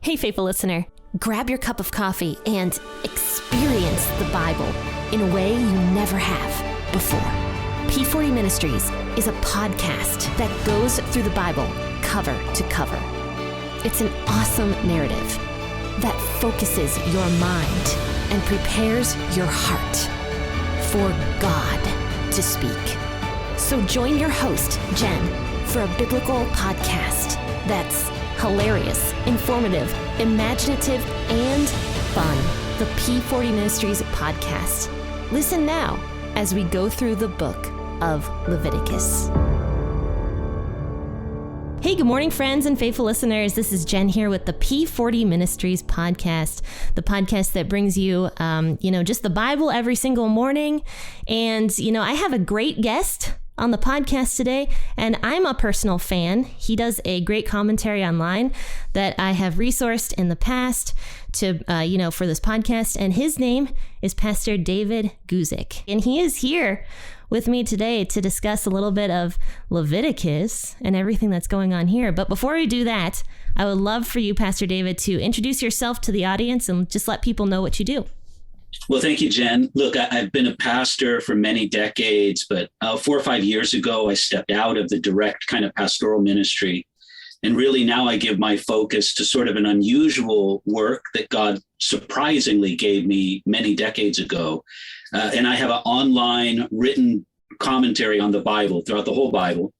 Hey, faithful listener, grab your cup of coffee and experience the Bible in a way you never have before. P40 Ministries is a podcast that goes through the Bible cover to cover. It's an awesome narrative that focuses your mind and prepares your heart for God to speak. So join your host, Jen, for a biblical podcast that's hilarious, informative, imaginative, and fun. The P40 Ministries Podcast. Listen now as we go through the book of Leviticus. Hey, good morning, friends and faithful listeners. This is Jen here with the P40 Ministries Podcast, the podcast that brings you, just the Bible every single morning. And, I have a great guest on the podcast today, and I'm a personal fan. He does a great commentary online that I have resourced in the past to, for this podcast, and his name is Pastor David Guzik, and he is here with me today to discuss a little bit of Leviticus and everything that's going on here. But before we do that, I would love for you, Pastor David, to introduce yourself to the audience and just let people know what you do. Well, thank you, Jen. Look, I've been a pastor for many decades, but 4 or 5 years ago, I stepped out of the direct kind of pastoral ministry. And really now I give my focus to sort of an unusual work that God surprisingly gave me many decades ago. And I have an online written commentary on the Bible, throughout the whole Bible.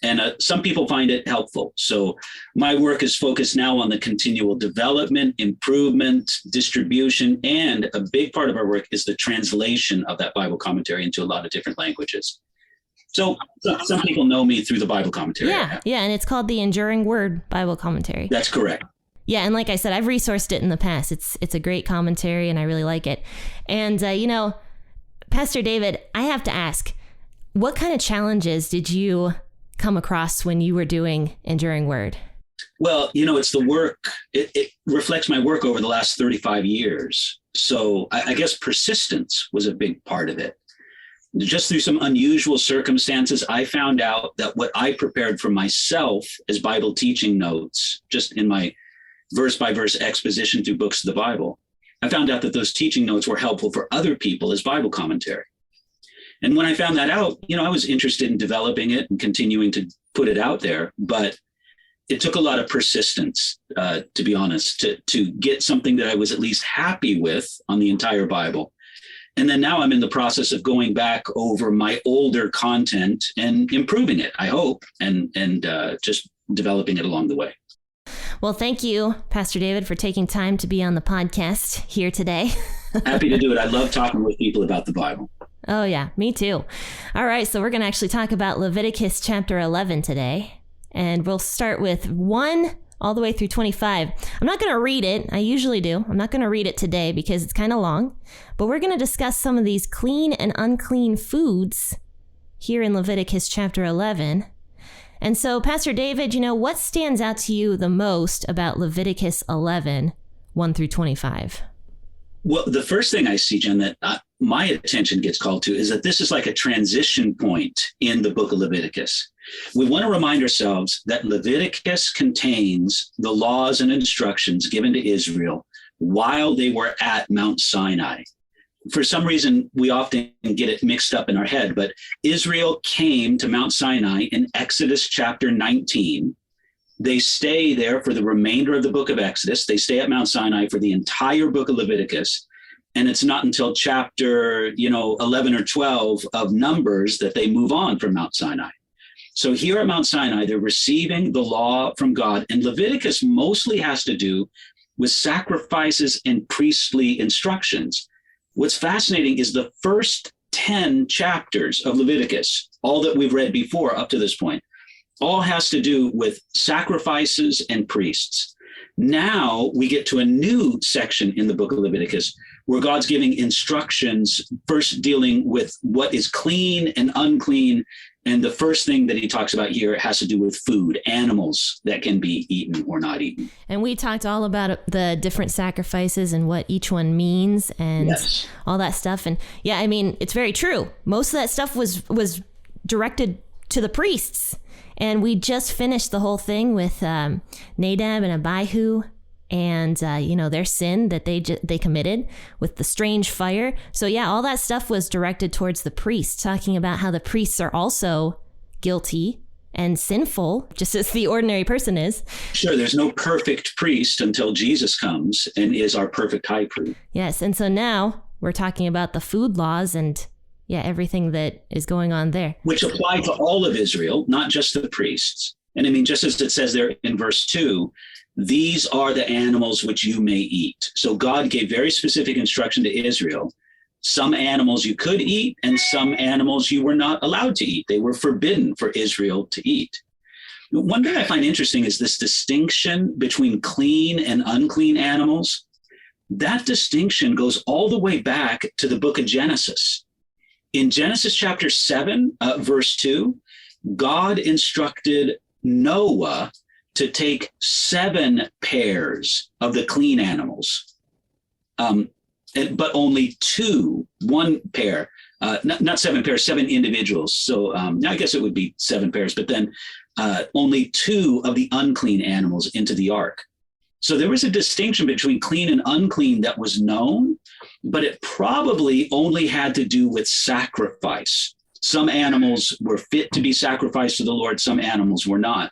And some people find it helpful. So my work is focused now on the continual development, improvement, distribution, and a big part of our work is the translation of that Bible commentary into a lot of different languages. So some people know me through the Bible commentary. Yeah, and it's called the Enduring Word Bible Commentary. That's correct. Yeah, and like I said, I've resourced it in the past. It's a great commentary, and I really like it. And, Pastor David, I have to ask, what kind of challenges did you come across when you were doing Enduring Word? Well, it's the work. It reflects my work over the last 35 years. So I guess persistence was a big part of it. Just through some unusual circumstances, I found out that what I prepared for myself as Bible teaching notes, just in my verse by verse exposition through books of the Bible, I found out that those teaching notes were helpful for other people as Bible commentary. And when I found that out, I was interested in developing it and continuing to put it out there. But it took a lot of persistence, to be honest, to get something that I was at least happy with on the entire Bible. And then now I'm in the process of going back over my older content and improving it, I hope, and just developing it along the way. Well, thank you, Pastor David, for taking time to be on the podcast here today. Happy to do it. I love talking with people about the Bible. Oh, yeah, me too. All right, so we're going to actually talk about Leviticus chapter 11 today, and we'll start with 1 all the way through 25. I'm not going to read it. I usually do. I'm not going to read it today because it's kind of long, but we're going to discuss some of these clean and unclean foods here in Leviticus chapter 11. And so, Pastor David, what stands out to you the most about Leviticus 11, 1 through 25? Well, the first thing I see, Jen, that my attention gets called to is that this is like a transition point in the book of Leviticus. We want to remind ourselves that Leviticus contains the laws and instructions given to Israel while they were at Mount Sinai. For some reason, we often get it mixed up in our head, but Israel came to Mount Sinai in Exodus chapter 19. They stay there for the remainder of the book of Exodus. They stay at Mount Sinai for the entire book of Leviticus. And it's not until chapter, 11 or 12 of Numbers that they move on from Mount Sinai. So here at Mount Sinai, they're receiving the law from God. And Leviticus mostly has to do with sacrifices and priestly instructions. What's fascinating is the first 10 chapters of Leviticus, all that we've read before up to this point, all has to do with sacrifices and priests. Now we get to a new section in the book of Leviticus where God's giving instructions, first dealing with what is clean and unclean. And the first thing that he talks about here has to do with food, animals that can be eaten or not eaten. And we talked all about the different sacrifices and what each one means and all that stuff. And yeah, I mean, it's very true. Most of that stuff was directed to the priests. And we just finished the whole thing with Nadab and Abihu and, their sin that they committed with the strange fire. So yeah, all that stuff was directed towards the priests, talking about how the priests are also guilty and sinful, just as the ordinary person is. Sure, there's no perfect priest until Jesus comes and is our perfect high priest. Yes, and so now we're talking about the food laws and everything that is going on there. Which apply to all of Israel, not just the priests. And I mean, just as it says there in verse 2, these are the animals which you may eat. So God gave very specific instruction to Israel. Some animals you could eat and some animals you were not allowed to eat. They were forbidden for Israel to eat. One thing I find interesting is this distinction between clean and unclean animals. That distinction goes all the way back to the book of Genesis. In Genesis chapter 7, verse 2, God instructed Noah to take 7 pairs of the clean animals, but only 1 pair, not 7 pairs, 7 individuals. So I guess it would be 7 pairs, but then only 2 of the unclean animals into the ark. So there was a distinction between clean and unclean that was known, but it probably only had to do with sacrifice. Some animals were fit to be sacrificed to the Lord, some animals were not.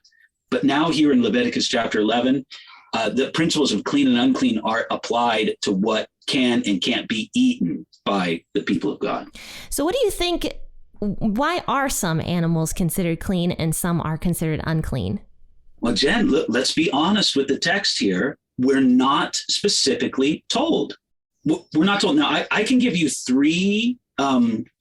But now here in Leviticus chapter 11, the principles of clean and unclean are applied to what can and can't be eaten by the people of God. So what do you think, why are some animals considered clean and some are considered unclean? Well, Jen, let's be honest with the text here. We're not specifically told. We're not told. Now, I can give you 3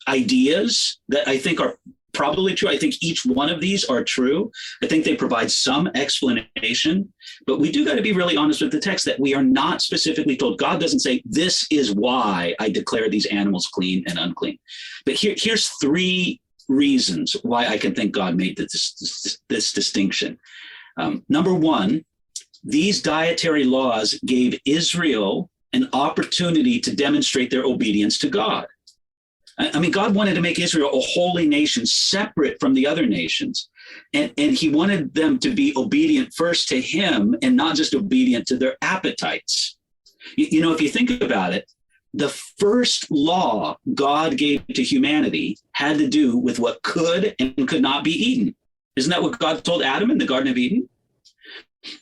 ideas that I think are probably true. I think each one of these are true. I think they provide some explanation, but we do got to be really honest with the text that we are not specifically told. God doesn't say, this is why I declare these animals clean and unclean. But here's 3 reasons why I can think God made this distinction. Number 1, these dietary laws gave Israel an opportunity to demonstrate their obedience to God. I mean, God wanted to make Israel a holy nation separate from the other nations. And he wanted them to be obedient first to him and not just obedient to their appetites. You know, if you think about it, the first law God gave to humanity had to do with what could and could not be eaten. Isn't that what God told Adam in the Garden of Eden?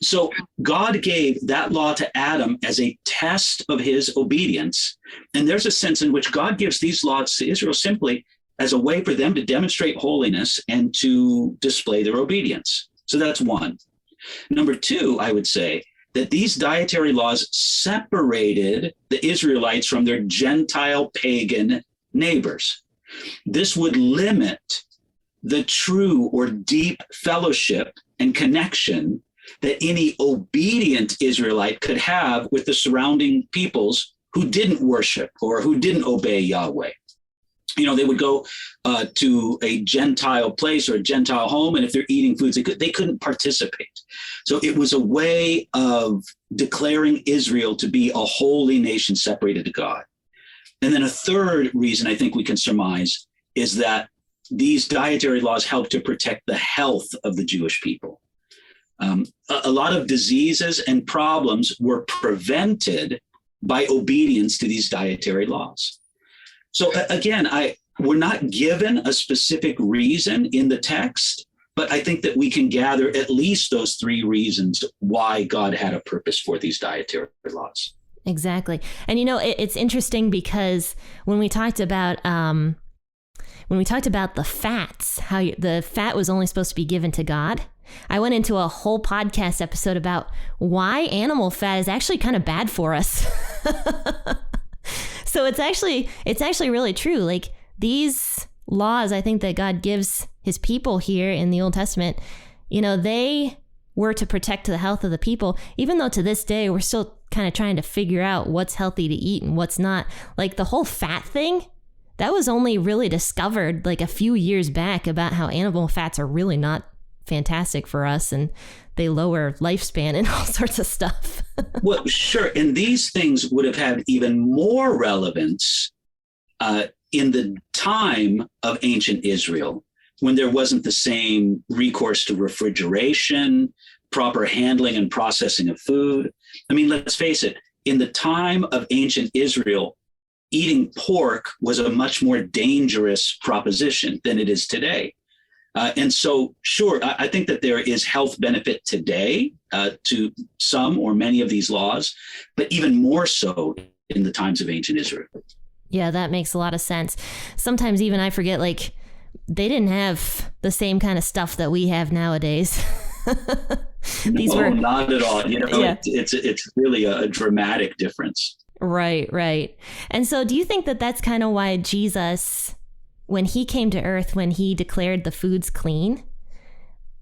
So God gave that law to Adam as a test of his obedience. And there's a sense in which God gives these laws to Israel simply as a way for them to demonstrate holiness and to display their obedience. So that's 1. Number 2, I would say that these dietary laws separated the Israelites from their Gentile pagan neighbors. This would limit the true or deep fellowship and connection that any obedient Israelite could have with the surrounding peoples who didn't worship or who didn't obey Yahweh. You know, they would go to a Gentile place or a Gentile home, and if they're eating foods, they couldn't participate. So it was a way of declaring Israel to be a holy nation separated to God. And then a third reason I think we can surmise is that these dietary laws help to protect the health of the Jewish people. A lot of diseases and problems were prevented by obedience to these dietary laws. So again, we're not given a specific reason in the text, but I think that we can gather at least those 3 reasons why God had a purpose for these dietary laws. Exactly. And, you know, it's interesting because when we talked about the fats, how the fat was only supposed to be given to God, I went into a whole podcast episode about why animal fat is actually kind of bad for us. So it's actually really true. Like these laws, I think that God gives his people here in the Old Testament, you know, they were to protect the health of the people, even though to this day we're still kind of trying to figure out what's healthy to eat and what's not. Like the whole fat thing, that was only really discovered like a few years back about how animal fats are really not fantastic for us and they lower lifespan and all sorts of stuff. Well, sure. And these things would have had even more relevance in the time of ancient Israel, when there wasn't the same recourse to refrigeration, proper handling and processing of food. I mean, let's face it, in the time of ancient Israel, eating pork was a much more dangerous proposition than it is today. And so, sure, I think that there is health benefit today to some or many of these laws, but even more so in the times of ancient Israel. Yeah, that makes a lot of sense. Sometimes even I forget, like, they didn't have the same kind of stuff that we have nowadays. No, not at all. Yeah. It's really a dramatic difference. Right. And so do you think that that's kind of why Jesus, when he came to earth, when he declared the foods clean,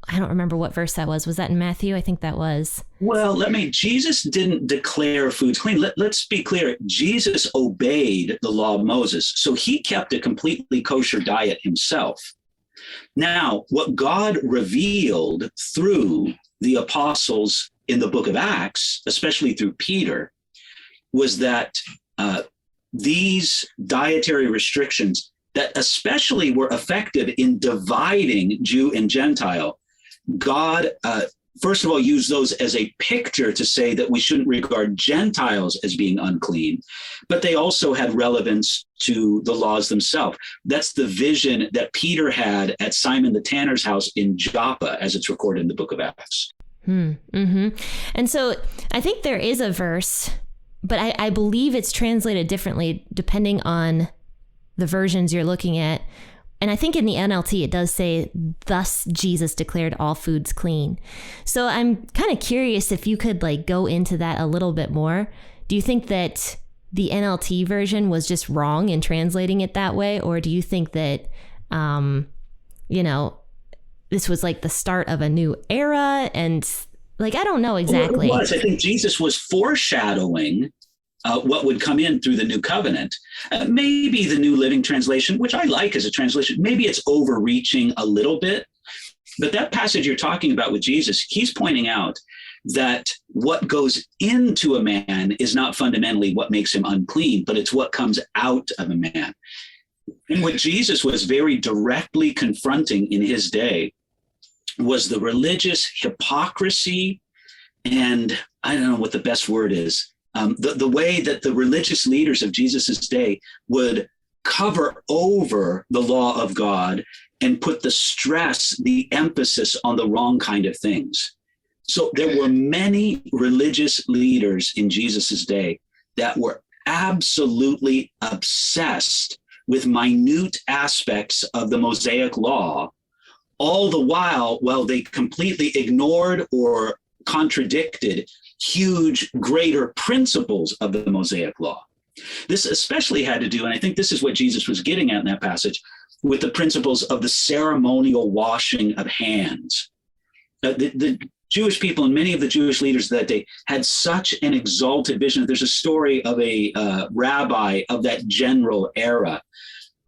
I don't remember what verse that was. Was that in Matthew? I think that was. Well, Jesus didn't declare foods clean. Let's be clear. Jesus obeyed the law of Moses. So he kept a completely kosher diet himself. Now, what God revealed through the apostles in the book of Acts, especially through Peter, was that these dietary restrictions that especially were effective in dividing Jew and Gentile, God, first of all, used those as a picture to say that we shouldn't regard Gentiles as being unclean, but they also had relevance to the laws themselves. That's the vision that Peter had at Simon the tanner's house in Joppa, as it's recorded in the book of Acts. Mm-hmm. And so I think there is a verse, but I believe it's translated differently depending on the versions you're looking at. And I think in the NLT, it does say, thus Jesus declared all foods clean. So I'm kind of curious if you could like go into that a little bit more. Do you think that the NLT version was just wrong in translating it that way? Or do you think that, this was like the start of a new era? And like, I don't know exactly. Well, it was. I think Jesus was foreshadowing what would come in through the new covenant. Maybe the New Living Translation, which I like as a translation, maybe it's overreaching a little bit. But that passage you're talking about with Jesus, he's pointing out that what goes into a man is not fundamentally what makes him unclean, but it's what comes out of a man. And what Jesus was very directly confronting in his day was the religious hypocrisy, and I don't know what the best word is, the way that the religious leaders of Jesus's day would cover over the law of God and put the stress, the emphasis on the wrong kind of things. So there were many religious leaders in Jesus's day that were absolutely obsessed with minute aspects of the Mosaic law, all the while they completely ignored or contradicted huge, greater principles of the Mosaic law. This especially had to do, and I think this is what Jesus was getting at in that passage, with the principles of the ceremonial washing of hands. The Jewish people and many of the Jewish leaders of that day had such an exalted vision. There's a story of a rabbi of that general era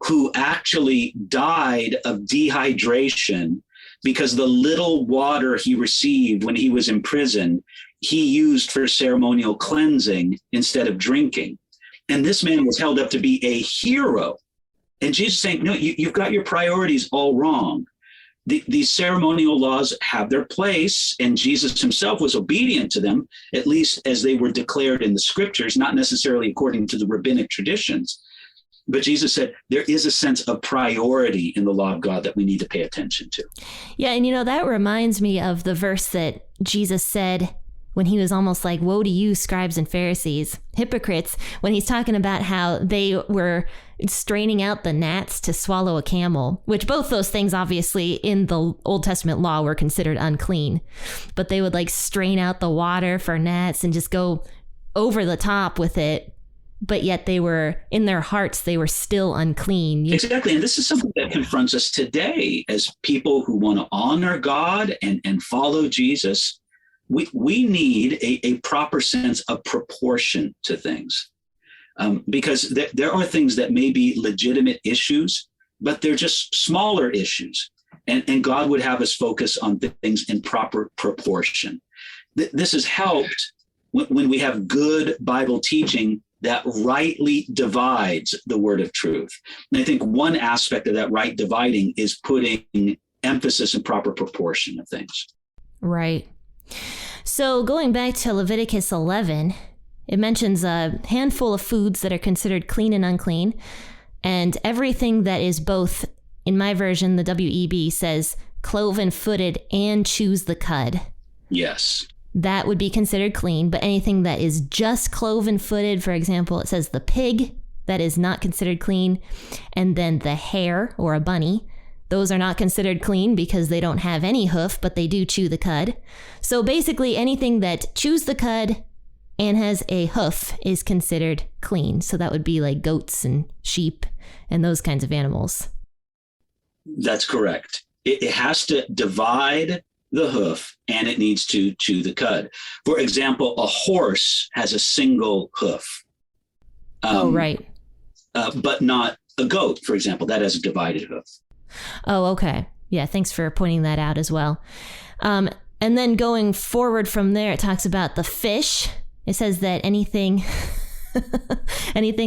who actually died of dehydration because the little water he received when he was in prison, he used for ceremonial cleansing instead of drinking. And this man was held up to be a hero. And Jesus saying, no, you've got your priorities all wrong. These ceremonial laws have their place, and Jesus himself was obedient to them, at least as they were declared in the scriptures, not necessarily according to the rabbinic traditions. But Jesus said there is a sense of priority in the law of God that we need to pay attention to. Yeah, and that reminds me of the verse that Jesus said when he was almost like, woe to you, scribes and Pharisees, hypocrites, when he's talking about how they were straining out the gnats to swallow a camel, which both those things obviously in the Old Testament law were considered unclean. But they would like strain out the water for gnats and just go over the top with it. But yet they were, in their hearts, they were still unclean. Exactly. And this is something that confronts us today as people who want to honor God and follow Jesus. We need a proper sense of proportion to things, because there are things that may be legitimate issues, but they're just smaller issues. And God would have us focus on things in proper proportion. This has helped when we have good Bible teaching that rightly divides the word of truth. And I think one aspect of that right dividing is putting emphasis and proper proportion of things. Right. So going back to Leviticus 11, it mentions a handful of foods that are considered clean and unclean. And everything that is both, in my version, the WEB says cloven-footed and chews the cud. Yes. That would be considered clean, but anything that is just cloven-footed, for example, it says the pig, that is not considered clean. And then the hare, or a bunny, those are not considered clean because they don't have any hoof, but they do chew the cud. So basically anything that chews the cud and has a hoof is considered clean. So that would be like goats and sheep and those kinds of animals. That's correct. It has to divide the hoof and it needs to chew the cud. For example, a horse has a single hoof. Right. But not a goat, for example, that has a divided hoof. Oh, okay. Yeah, thanks for pointing that out as well. And then going forward from there, it talks about the fish. It says that anything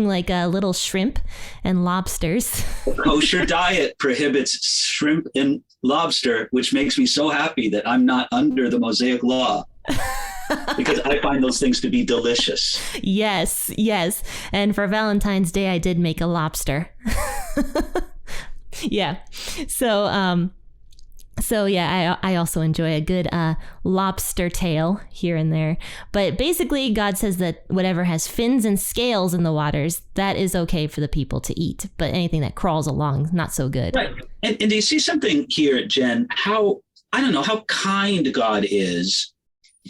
like little shrimp and lobsters. The kosher diet prohibits shrimp and lobster, which makes me so happy that I'm not under the Mosaic law. Because I find those things to be delicious. Yes. And for Valentine's Day, I did make a lobster. Yeah. So yeah, I also enjoy a good lobster tail here and there. But basically, God says that whatever has fins and scales in the waters, that is okay for the people to eat. But anything that crawls along, not so good. Right. And do you see something here, Jen, how kind God is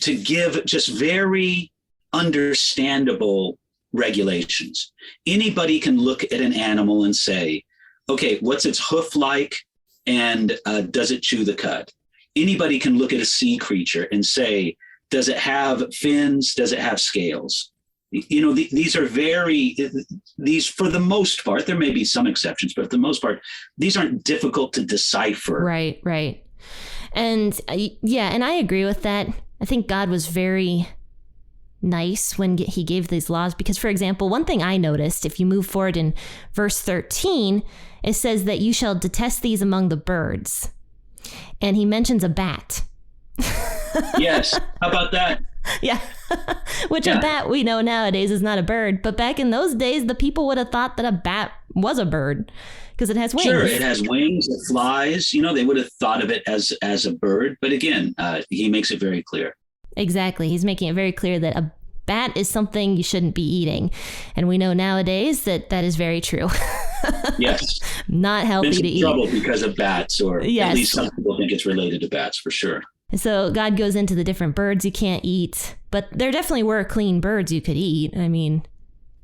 to give just very understandable regulations. Anybody can look at an animal and say, okay, what's its hoof like? And does it chew the cud? Anybody can look at a sea creature and say, does it have fins? Does it have scales? You know, these are these for the most part, there may be some exceptions, but for the most part, these aren't difficult to decipher. Right. And yeah, and I agree with that. I think God was very nice when he gave these laws because, for example, one thing I noticed, if you move forward in verse 13, it says that you shall detest these among the birds. And he mentions a bat. Yes. How about that? Yeah. Which a bat we know nowadays is not a bird. But back in those days, the people would have thought that a bat was a bird because it has wings. Sure, it has wings, it flies. You know, they would have thought of it as a bird. But again, he makes it very clear. Exactly. He's making it very clear that a bat is something you shouldn't be eating. And we know nowadays that is very true. Yes. Not healthy to eat. Trouble because of bats, or at least some people think it's related to bats for sure. So God goes into the different birds you can't eat, but there definitely were clean birds you could eat. I mean,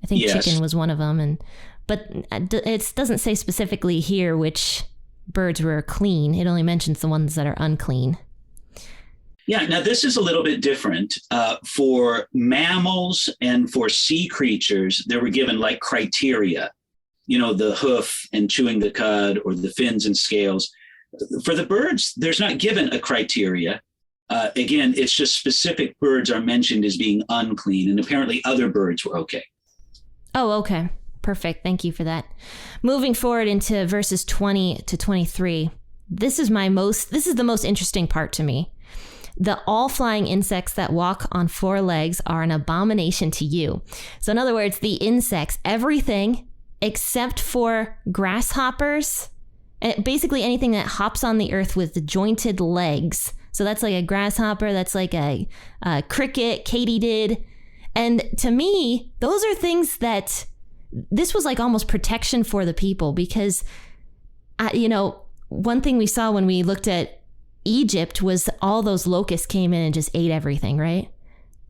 I think chicken was one of them, but it doesn't say specifically here which birds were clean. It only mentions the ones that are unclean. Yeah, now this is a little bit different. For mammals and for sea creatures, they were given like criteria, you know, the hoof and chewing the cud or the fins and scales. For the birds, there's not given a criteria. Again, it's just specific birds are mentioned as being unclean, and apparently other birds were okay. Oh, okay. Perfect. Thank you for that. Moving forward into verses 20 to 23, this is the most interesting part to me. The all-flying insects that walk on four legs are an abomination to you. So in other words, the insects, everything except for grasshoppers, and basically anything that hops on the earth with jointed legs. So that's like a grasshopper, that's like a cricket, katydid. And to me, those are things that this was like almost protection for the people because, one thing we saw when we looked at Egypt was all those locusts came in and just ate everything, right?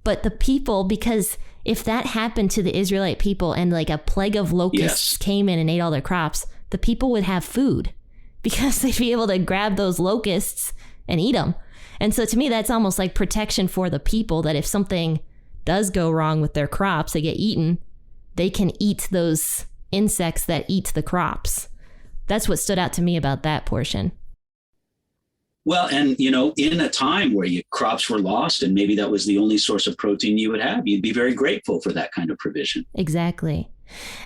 But the people, because if that happened to the Israelite people and like a plague of locusts came in and ate all their crops, the people would have food because they'd be able to grab those locusts and eat them. And so to me, that's almost like protection for the people, that if something does go wrong with their crops, they get eaten, they can eat those insects that eat the crops. That's what stood out to me about that portion. Well, and, in a time where your crops were lost and maybe that was the only source of protein you would have, you'd be very grateful for that kind of provision. Exactly.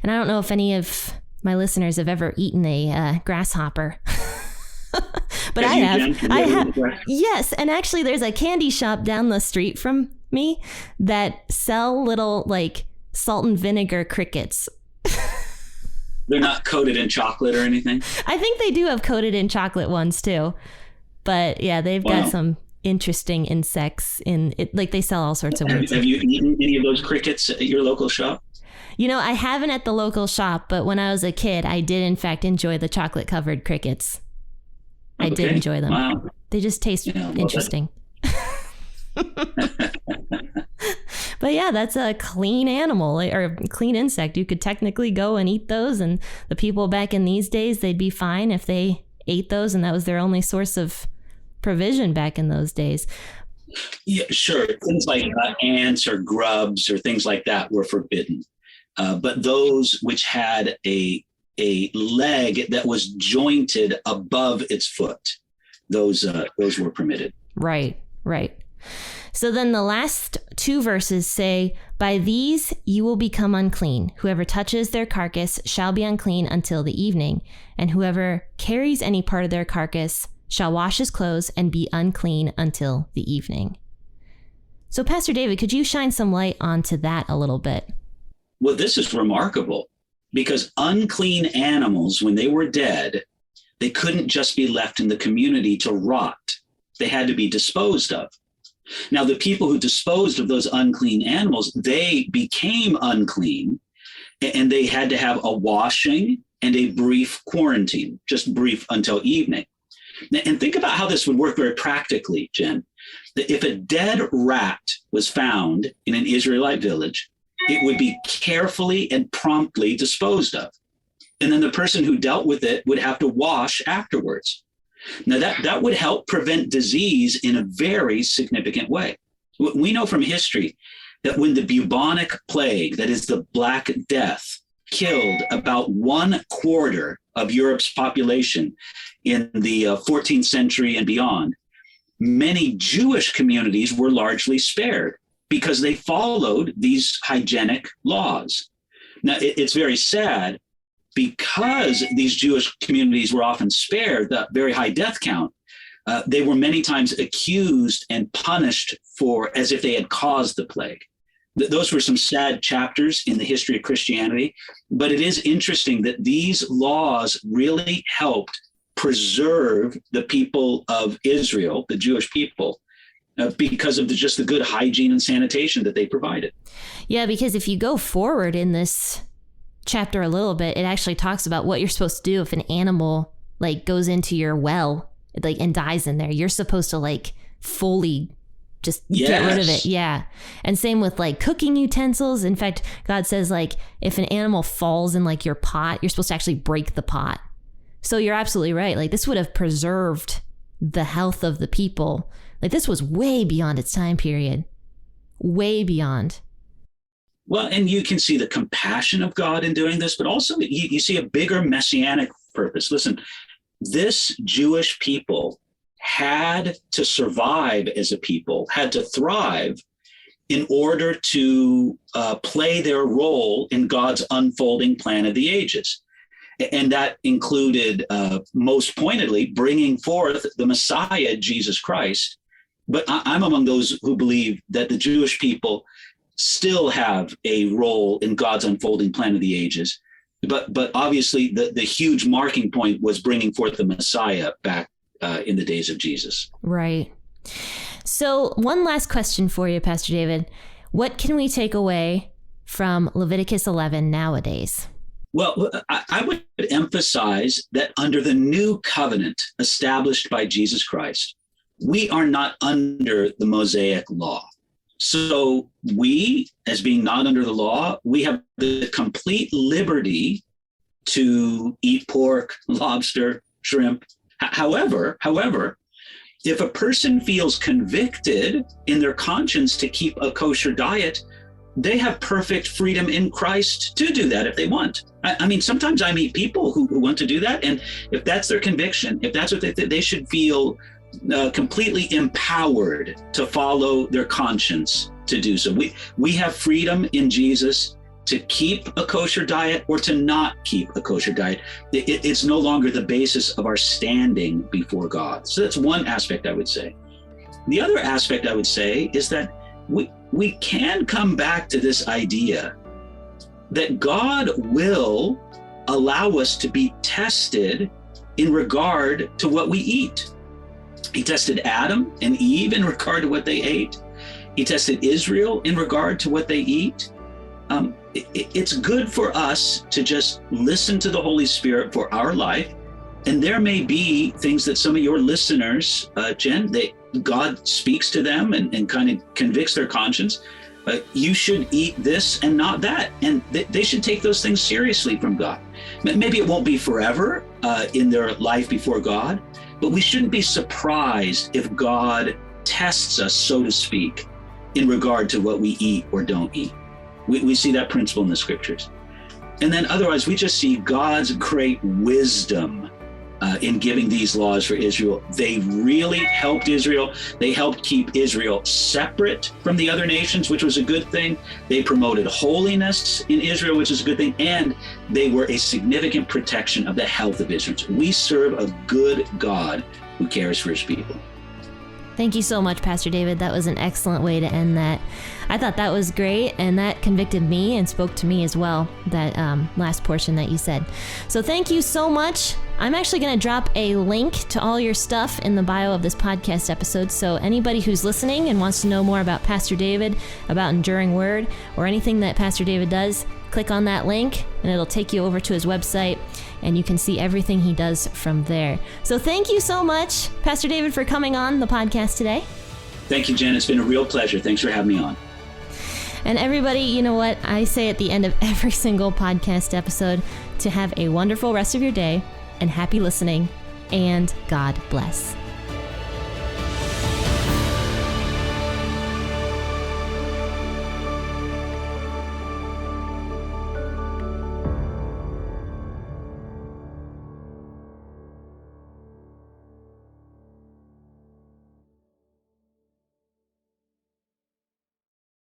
And I don't know if any of my listeners have ever eaten a grasshopper, but but I have. I have. Yes, and actually, there's a candy shop down the street from me that sell little like salt and vinegar crickets. They're not coated in chocolate or anything? I think they do have coated in chocolate ones too. But yeah, they've got some interesting insects in it. Like they sell all sorts of weird. Have you eaten any of those crickets at your local shop? You know, I haven't at the local shop, but when I was a kid, I did in fact enjoy the chocolate covered crickets. I did enjoy them. Wow. They just taste interesting. But yeah, that's a clean animal or a clean insect. You could technically go and eat those, and the people back in these days, they'd be fine if they ate those and that was their only source of provision back in those days. Yeah, sure. Things like ants or grubs or things like that were forbidden. But those which had a leg that was jointed above its foot, those were permitted. Right. So then the last two verses say, by these you will become unclean. Whoever touches their carcass shall be unclean until the evening. And whoever carries any part of their carcass shall wash his clothes and be unclean until the evening. So Pastor David, could you shine some light onto that a little bit? Well, this is remarkable because unclean animals, when they were dead, they couldn't just be left in the community to rot. They had to be disposed of. Now, the people who disposed of those unclean animals, they became unclean, and they had to have a washing and a brief quarantine, just brief until evening. And think about how this would work very practically, Jen. That if a dead rat was found in an Israelite village, it would be carefully and promptly disposed of. And then the person who dealt with it would have to wash afterwards. Now, that would help prevent disease in a very significant way. We know from history that when the bubonic plague, that is the Black Death, killed about 1/4 of Europe's population in the 14th century and beyond, many Jewish communities were largely spared because they followed these hygienic laws. Now, it's very sad because these Jewish communities were often spared the very high death count. They were many times accused and punished for as if they had caused the plague. Those were some sad chapters in the history of Christianity, but it is interesting that these laws really helped preserve the people of Israel, the Jewish people, because of just the good hygiene and sanitation that they provided. Yeah, because if you go forward in this chapter a little bit, it actually talks about what you're supposed to do if an animal like goes into your well like and dies in there. You're supposed to like fully just get rid of it. Yeah. And same with like cooking utensils. In fact, God says like if an animal falls in like your pot, you're supposed to actually break the pot. So you're absolutely right. Like this would have preserved the health of the people. Like this was way beyond its time period. Way beyond. Well, and you can see the compassion of God in doing this, but also you see a bigger messianic purpose. Listen, this Jewish people had to survive as a people, had to thrive in order to play their role in God's unfolding plan of the ages. And that included, most pointedly, bringing forth the Messiah, Jesus Christ. But I'm among those who believe that the Jewish people still have a role in God's unfolding plan of the ages. But obviously, the huge marking point was bringing forth the Messiah back in the days of Jesus. Right. So one last question for you, Pastor David. What can we take away from Leviticus 11 nowadays? Well, I would emphasize that under the new covenant established by Jesus Christ, we are not under the Mosaic law. So we, as being not under the law, we have the complete liberty to eat pork, lobster, shrimp. However, if a person feels convicted in their conscience to keep a kosher diet, they have perfect freedom in Christ to do that if they want. I mean, sometimes I meet people who want to do that. And if that's their conviction, if that's what they should feel completely empowered to follow their conscience to do so. We have freedom in Jesus to keep a kosher diet or to not keep a kosher diet. It's no longer the basis of our standing before God. So that's one aspect I would say. The other aspect I would say is that we can come back to this idea that God will allow us to be tested in regard to what we eat. He tested Adam and Eve in regard to what they ate. He tested Israel in regard to what they eat. It's good for us to just listen to the Holy Spirit for our life. And there may be things that some of your listeners, Jen, God speaks to them and kind of convicts their conscience. You should eat this and not that. And they should take those things seriously from God. Maybe it won't be forever in their life before God, but we shouldn't be surprised if God tests us, so to speak, in regard to what we eat or don't eat. We see that principle in the scriptures. And then otherwise, we just see God's great wisdom in giving these laws for Israel. They really helped Israel. They helped keep Israel separate from the other nations, which was a good thing. They promoted holiness in Israel, which is a good thing. And they were a significant protection of the health of Israel. We serve a good God who cares for his people. Thank you so much, Pastor David. That was an excellent way to end that. I thought that was great, and that convicted me and spoke to me as well, that last portion that you said. So thank you so much. I'm actually going to drop a link to all your stuff in the bio of this podcast episode, so anybody who's listening and wants to know more about Pastor David, about Enduring Word, or anything that Pastor David does, click on that link, and it'll take you over to his website, and you can see everything he does from there. So thank you so much, Pastor David, for coming on the podcast today. Thank you, Jen. It's been a real pleasure. Thanks for having me on. And everybody, you know what I say at the end of every single podcast episode? To have a wonderful rest of your day, and happy listening, and God bless.